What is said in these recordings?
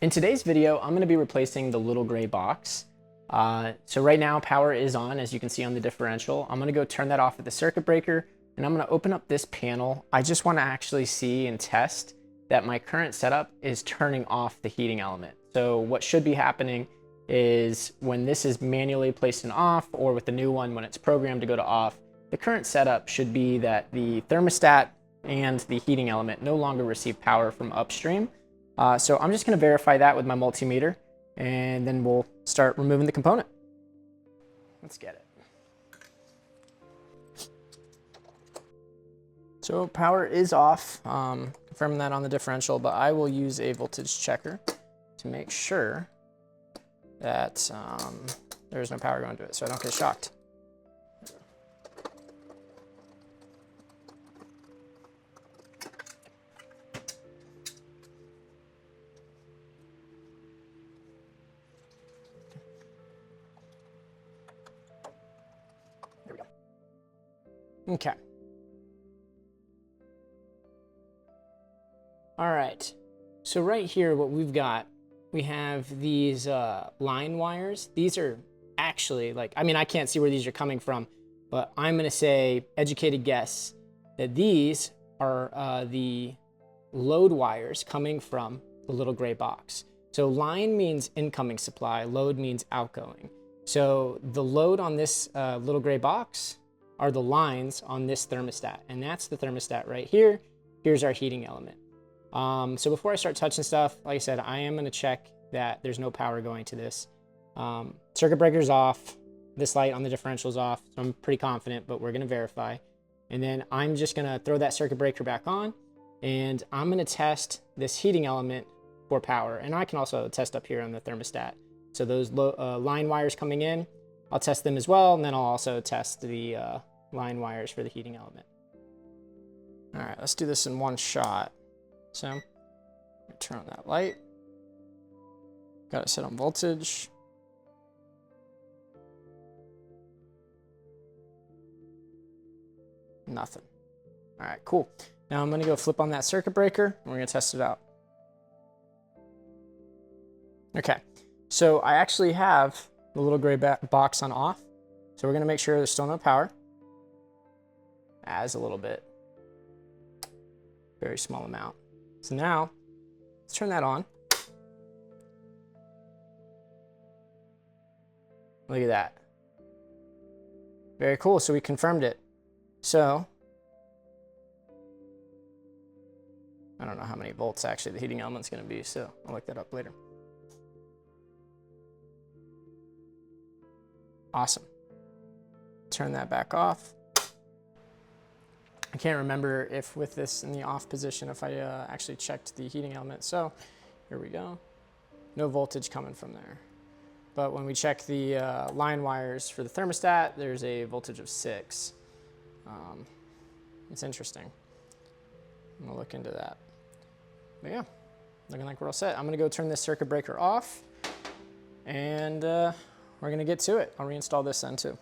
In today's video, I'm going to be replacing the little gray box. So right now power is on, as you can see on the differential. I'm going to go turn that off at the circuit breaker, and I'm going to open up this panel. I just want to actually see and test that my current setup is turning off the heating element. So what should be happening is when this is manually placed in off, or with the new one when it's programmed to go to off, the current setup should be that the thermostat and the heating element no longer receive power from upstream. So I'm just going to verify that with my multimeter, and then we'll start removing the component. Let's get it. So power is off, confirming that on the differential, but I will use a voltage checker to make sure that there's no power going to it so I don't get shocked. Okay. All right. So right here, what we've got, we have these line wires. These are actually I can't see where these are coming from, but I'm going to say, educated guess, that these are the load wires coming from the little gray box. So line means incoming supply, load means outgoing. So the load on this little gray box are the lines on this thermostat, and that's the thermostat right here. Here's our heating element. So before I start touching stuff, like I said, I am going to check that there's no power going to this. Circuit breaker's off, this light on the differential's off, so I'm pretty confident, but we're going to verify. And then I'm just going to throw that circuit breaker back on, and I'm going to test this heating element for power. And I can also test up here on the thermostat. So those line wires coming in, I'll test them as well, and then I'll also test the line wires for the heating element. All right, let's do this in one shot. So turn on that light. Got it set on voltage. Nothing. All right, cool. Now I'm gonna go flip on that circuit breaker, and we're gonna test it out. Okay, so I actually have the little gray box on off. So we're gonna make sure there's still no power. As a little bit, very small amount. So now let's turn that on. Look at that. Very cool. So we confirmed it. So I don't know how many volts actually the heating element's going to be, so I'll look that up later. Awesome. Turn that back off. I can't remember if with this in the off position, if I actually checked the heating element. So here we go. No voltage coming from there. But when we check the line wires for the thermostat, there's a voltage of 6. It's interesting. I'm gonna look into that. But yeah, looking like we're all set. I'm gonna go turn this circuit breaker off, and we're gonna get to it. I'll reinstall this then too.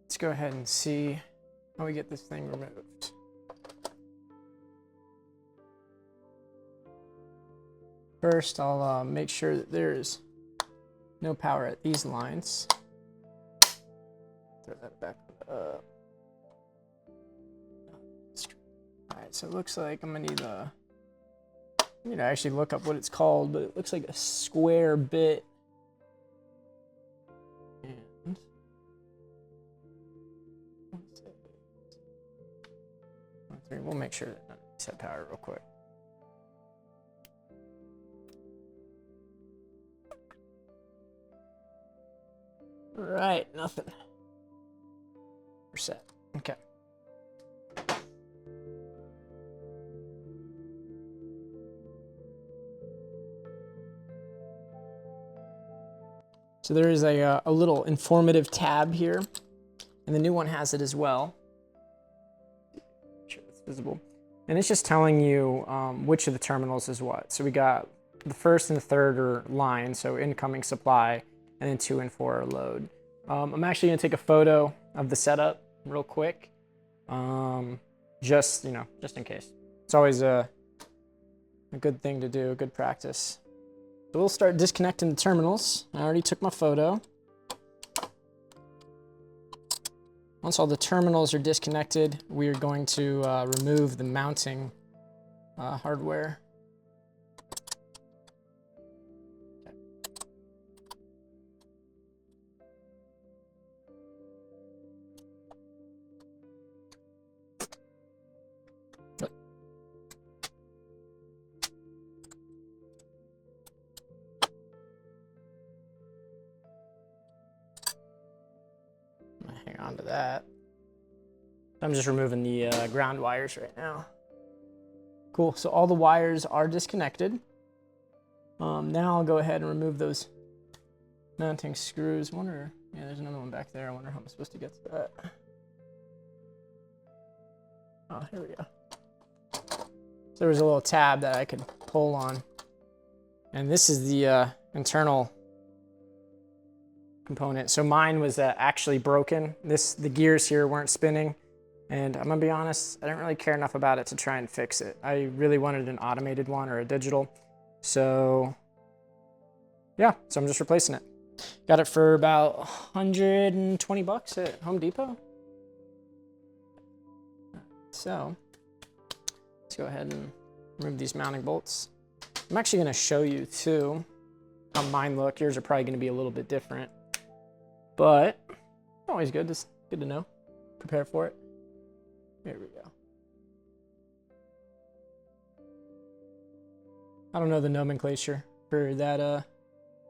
Let's go ahead and see how we get this thing removed. First, I'll make sure that there's no power at these lines. Throw that back up. All right, so it looks like I'm gonna need to actually look up what it's called, but it looks like a square bit. We'll make sure that none of these have power real quick. Right, nothing. We're set. Okay. So there is a little informative tab here, and the new one has it as well. Make sure it's visible. And it's just telling you which of the terminals is what. So we got the first and the third are line, so incoming supply, and then 2 and 4 are load. I'm actually gonna take a photo of the setup real quick, just in case. It's always a good thing to do, a good practice. So we'll start disconnecting the terminals. I already took my photo. Once all the terminals are disconnected, we are going to remove the mounting hardware. Hang on to that. I'm just removing the ground wires right now. Cool, so all the wires are disconnected. Now I'll go ahead and remove those mounting screws. Yeah, there's another one back there. I wonder how I'm supposed to get to that. Oh, here we go. So there was a little tab that I could pull on. And this is the internal component. So mine was actually broken. The gears here weren't spinning, and I'm gonna be honest, I didn't really care enough about it to try and fix it. I really wanted an automated one or a digital. So yeah, so I'm just replacing it. Got it for about 120 bucks at Home Depot. So let's go ahead and remove these mounting bolts. I'm actually gonna show you too how mine look. Yours are probably gonna be a little bit different, but always good. Just good to know. Prepare for it. Here we go. I don't know the nomenclature for that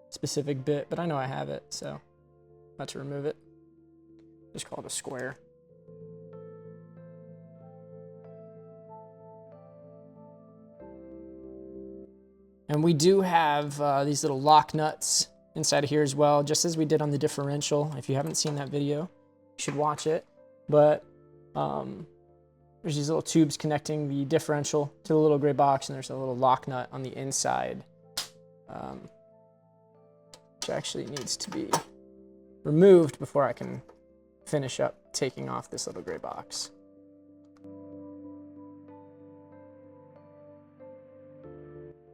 specific bit, but I know I have it, so I'm about to remove it. Just call it a square. And we do have these little lock nuts inside of here as well, just as we did on the differential. If you haven't seen that video, you should watch it. But there's these little tubes connecting the differential to the little gray box, and there's a little lock nut on the inside, which actually needs to be removed before I can finish up taking off this little gray box.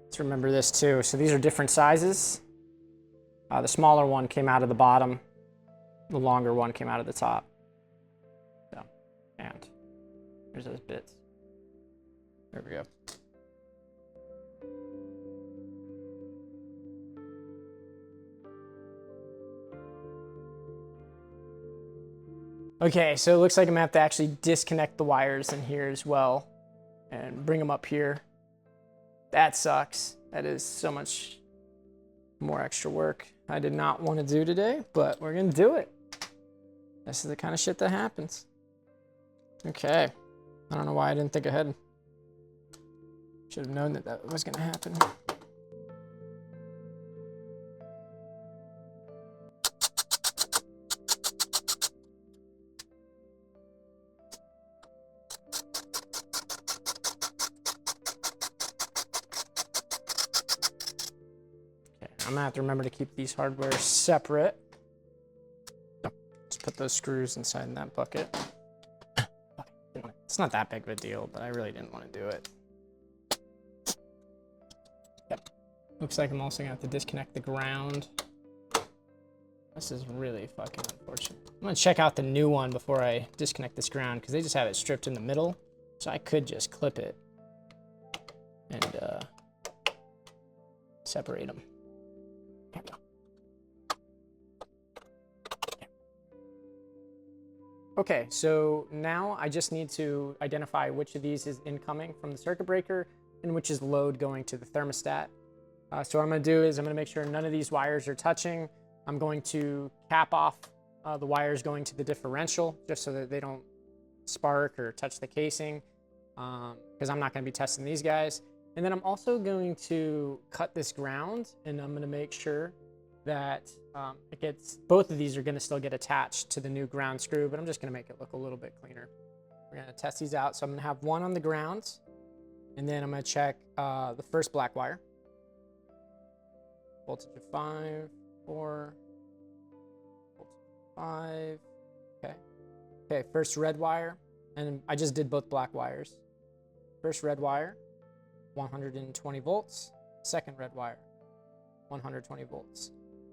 Let's remember this too. So these are different sizes. The smaller one came out of the bottom. The longer one came out of the top. So, and there's those bits. There we go. Okay, so it looks like I'm gonna have to actually disconnect the wires in here as well and bring them up here. That sucks. That is so much more extra work I did not want to do today, but we're gonna do it. This is the kind of shit that happens. Okay. I don't know why I didn't think ahead. Should have known that that was gonna happen. I'm gonna have to remember to keep these hardware separate. Just put those screws inside in that bucket. It's not that big of a deal, but I really didn't want to do it. Yep. Looks like I'm also gonna have to disconnect the ground. This is really fucking unfortunate. I'm gonna check out the new one before I disconnect this ground, because they just have it stripped in the middle. So I could just clip it and separate them. There we go. Okay, so now I just need to identify which of these is incoming from the circuit breaker and which is load going to the thermostat. So what I'm gonna do is I'm gonna make sure none of these wires are touching. I'm going to cap off the wires going to the differential, just so that they don't spark or touch the casing, because I'm not going to be testing these guys. And then I'm also going to cut this ground, and I'm going to make sure that it gets, both of these are going to still get attached to the new ground screw, but I'm just going to make it look a little bit cleaner. We're going to test these out. So I'm going to have one on the ground, and then I'm going to check the first black wire. Voltage of 5, 4, voltage of 5, okay. Okay, first red wire, and I just did both black wires. First red wire, 120 volts. Second red wire, 120 volts.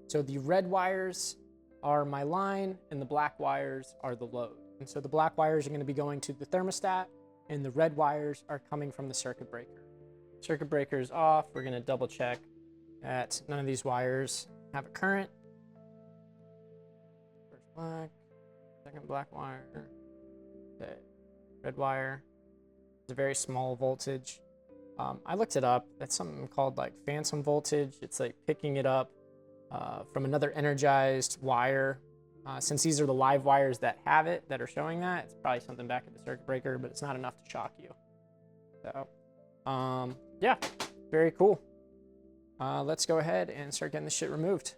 So the red wires are my line, and the black wires are the load. And so the black wires are going to be going to the thermostat, and the red wires are coming from the circuit breaker. Circuit breaker is off. We're going to double check that none of these wires have a current. First black, second black wire, okay. Red wire. It's a very small voltage. I looked it up. That's something called like phantom voltage. It's like picking it up from another energized wire. Since these are the live wires that have it, that are showing that, it's probably something back at the circuit breaker, but it's not enough to shock you. So, yeah, very cool. Let's go ahead and start getting this shit removed.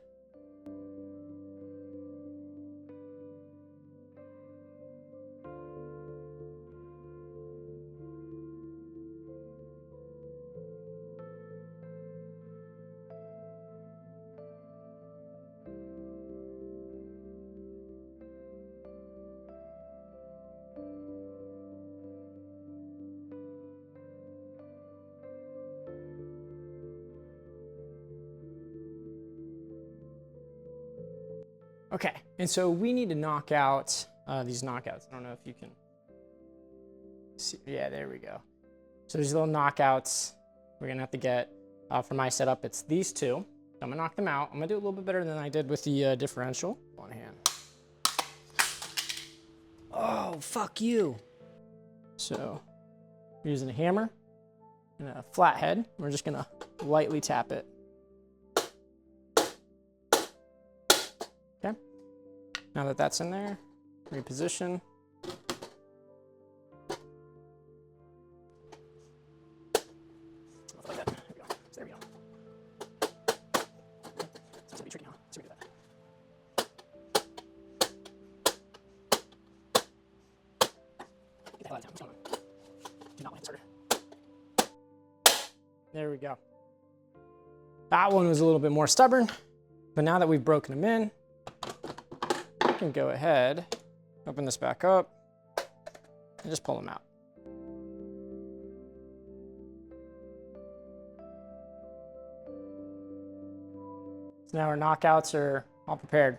Okay, and so we need to knock out these knockouts. I don't know if you can see. Yeah, there we go. So these little knockouts we're gonna have to get for my setup. It's these two. I'm gonna knock them out. I'm gonna do a little bit better than I did with the differential. One hand. Oh, fuck you. So we're using a hammer and a flathead. We're just gonna lightly tap it. Okay. Now that that's in there, reposition. Like that. There we go. So there we go. It's gonna be tricky, huh? So we do that. Get the hell out of town. What's going on? Do not want to get started. There we go. That one was a little bit more stubborn, but now that we've broken them in, we can go ahead, open this back up, and just pull them out. So now our knockouts are all prepared.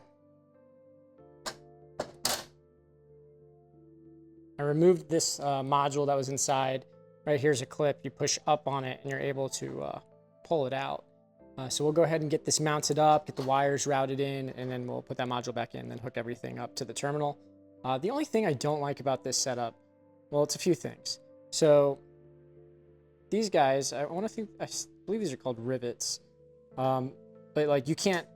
I removed this module that was inside. Right here's a clip. You push up on it and you're able to pull it out. So we'll go ahead and get this mounted up, get the wires routed in, and then we'll put that module back in and hook everything up to the terminal. The only thing I don't like about this setup, well, it's a few things. So these guys, I believe these are called rivets, but like you can't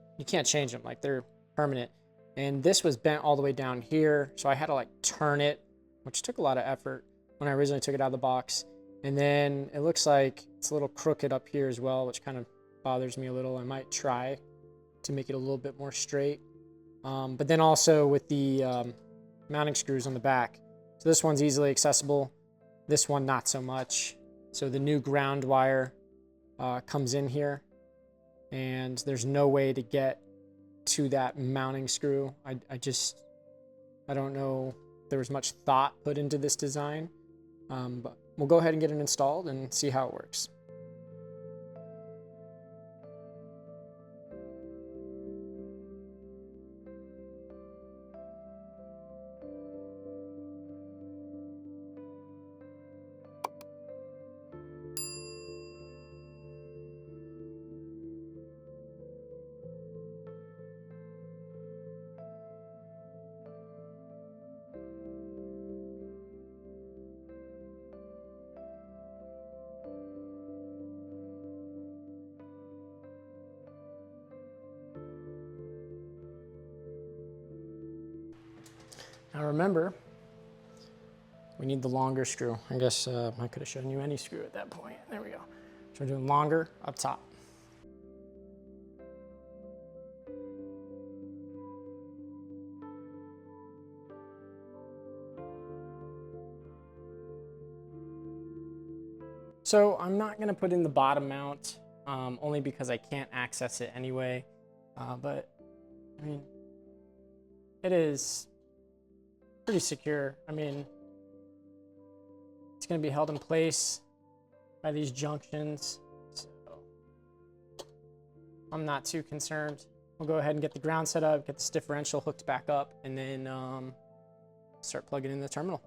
change them, like they're permanent. And this was bent all the way down here, so I had to like turn it, which took a lot of effort when I originally took it out of the box. And then it looks like it's a little crooked up here as well, which kind of bothers me a little. I might try to make it a little bit more straight. But then also with the mounting screws on the back. So this one's easily accessible. This one, not so much. So the new ground wire comes in here, and there's no way to get to that mounting screw. I don't know if there was much thought put into this design, but we'll go ahead and get it installed and see how it works. Now remember, we need the longer screw. I guess I could have shown you any screw at that point. There we go. So we're doing longer up top. So I'm not gonna put in the bottom mount, only because I can't access it anyway. But I mean, it is pretty secure. I mean, it's gonna be held in place by these junctions. So I'm not too concerned. We'll go ahead and get the ground set up, get this differential hooked back up, and then start plugging in the terminal.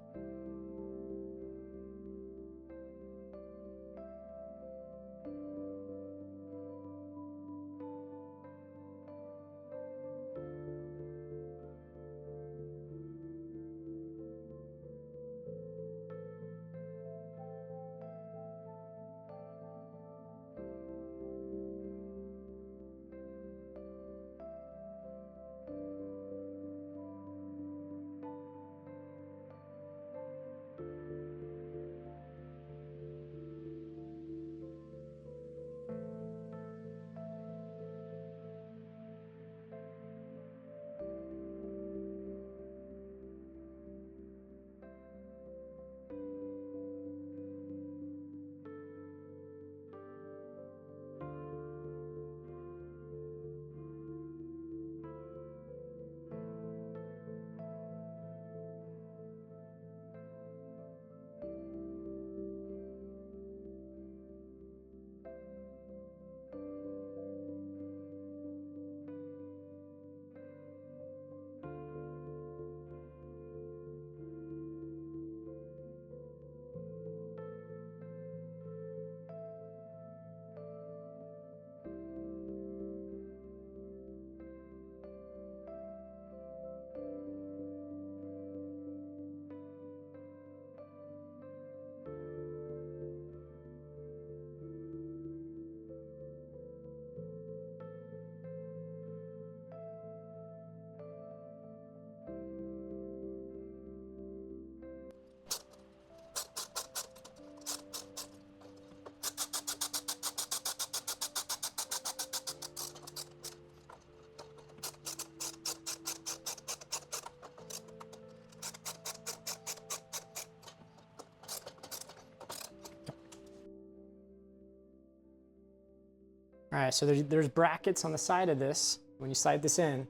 All right, so there's brackets on the side of this. When you slide this in,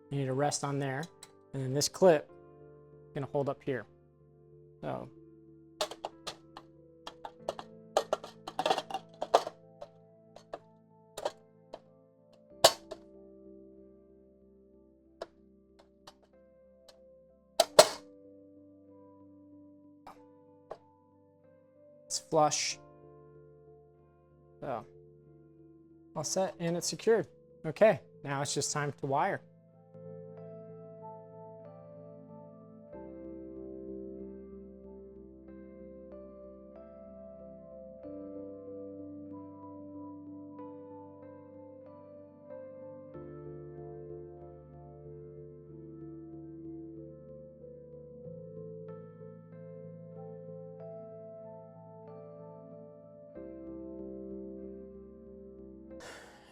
you need to rest on there. And then this clip is gonna hold up here. So. It's flush. So. All set and it's secured. Okay, now it's just time to wire.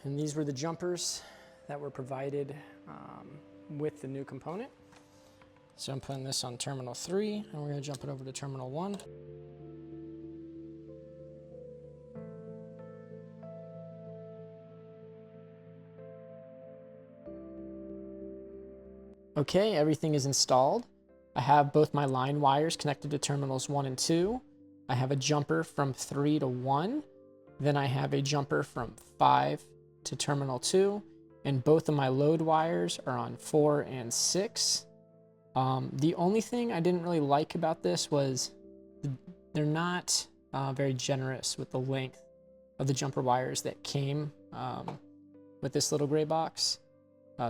And these were the jumpers that were provided with the new component. So I'm putting this on terminal 3, and we're going to jump it over to terminal 1. Okay, everything is installed. I have both my line wires connected to terminals 1 and 2. I have a jumper from 3 to 1. Then I have a jumper from 5 to terminal 2, and both of my load wires are on 4 and 6. The only thing I didn't really like about this was they're not very generous with the length of the jumper wires that came with this little gray box.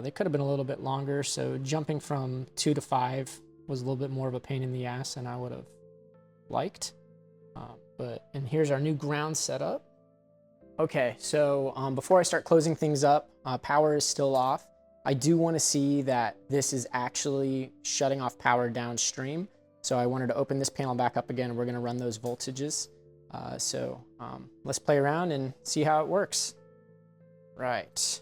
They could have been a little bit longer, so jumping from 2 to 5 was a little bit more of a pain in the ass than I would have liked. And here's our new ground setup. Okay, so before I start closing things up, power is still off. I do want to see that this is actually shutting off power downstream. So I wanted to open this panel back up again. We're going to run those voltages. Let's play around and see how it works. Right.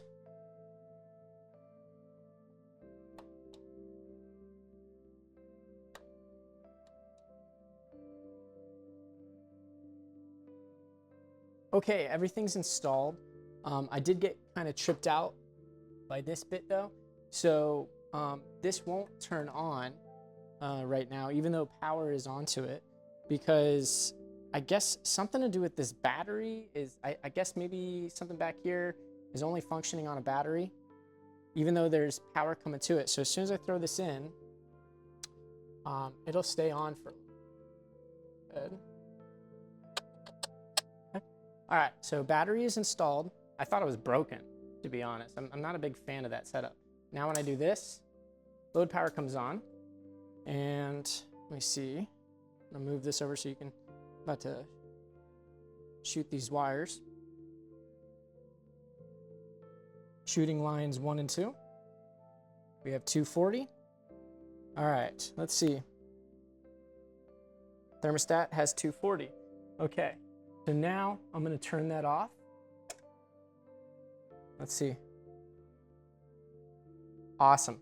Okay, everything's installed. I did get kind of tripped out by this bit though. So this won't turn on right now, even though power is onto it, because I guess something to do with this battery is, I guess maybe something back here is only functioning on a battery, even though there's power coming to it. So as soon as I throw this in, it'll stay on for good. All right, so battery is installed. I thought it was broken, to be honest. I'm not a big fan of that setup. Now when I do this, load power comes on, and let me see. I'm gonna move this over so you can, about to shoot these wires. Shooting lines 1 and 2. We have 240. All right, let's see. Thermostat has 240. Okay. So now I'm going to turn that off. Let's see. Awesome.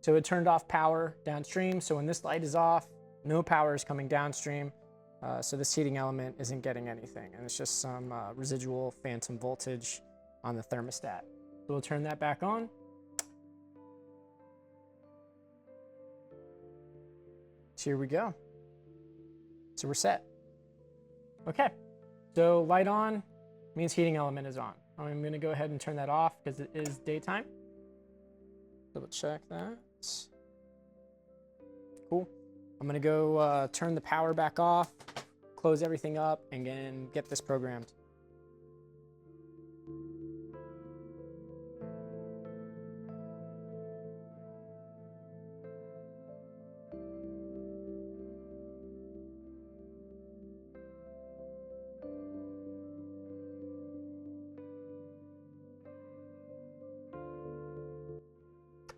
So it turned off power downstream. So when this light is off, no power is coming downstream. So this heating element isn't getting anything. And it's just some residual phantom voltage on the thermostat. So we'll turn that back on. So here we go. So we're set. Okay. So light on means heating element is on. I'm going to go ahead and turn that off because it is daytime. Double check that. Cool. I'm going to go turn the power back off, close everything up, and then get this programmed.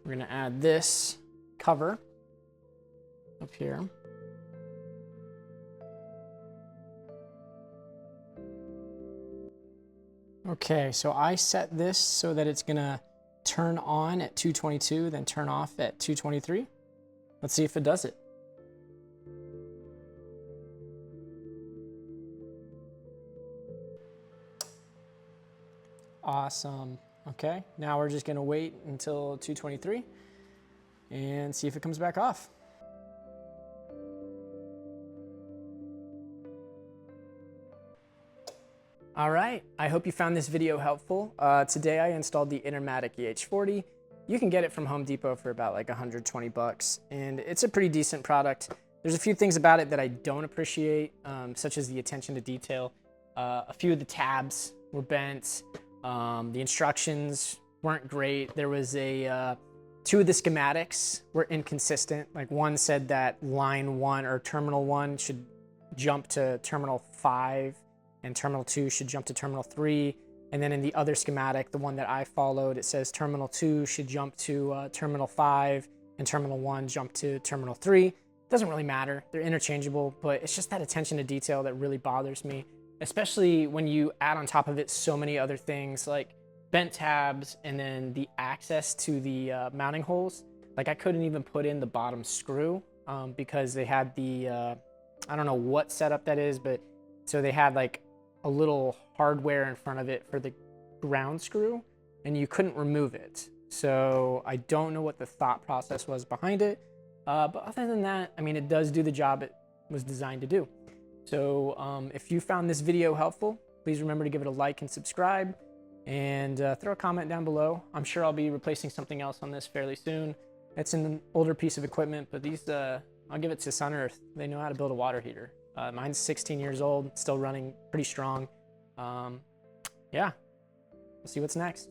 We're going to add this cover up here. Okay, so I set this so that it's going to turn on at 222, then turn off at 223. Let's see if it does it. Awesome. Okay, now we're just going to wait until 223 and see if it comes back off. All right, I hope you found this video helpful. Today I installed the Intermatic EH40. You can get it from Home Depot for about like 120 bucks, and it's a pretty decent product. There's a few things about it that I don't appreciate, such as the attention to detail. A few of the tabs were bent. The instructions weren't great. There was two of the schematics were inconsistent. Like one said that line 1 or terminal 1 should jump to terminal 5 and terminal 2 should jump to terminal 3. And then in the other schematic, the one that I followed, it says terminal 2 should jump to terminal 5 and terminal 1 jump to terminal 3. It doesn't really matter. They're interchangeable, but it's just that attention to detail that really bothers me, especially when you add on top of it so many other things like bent tabs and then the access to the mounting holes. Like I couldn't even put in the bottom screw because they had the, I don't know what setup that is, but so they had like a little hardware in front of it for the ground screw and you couldn't remove it. So I don't know what the thought process was behind it. But other than that, I mean, it does do the job it was designed to do. So if you found this video helpful, please remember to give it a like and subscribe, and throw a comment down below. I'm sure I'll be replacing something else on this fairly soon. It's an older piece of equipment, but these, I'll give it to SunEarth. They know how to build a water heater. Mine's 16 years old, still running pretty strong. Yeah, we'll see what's next.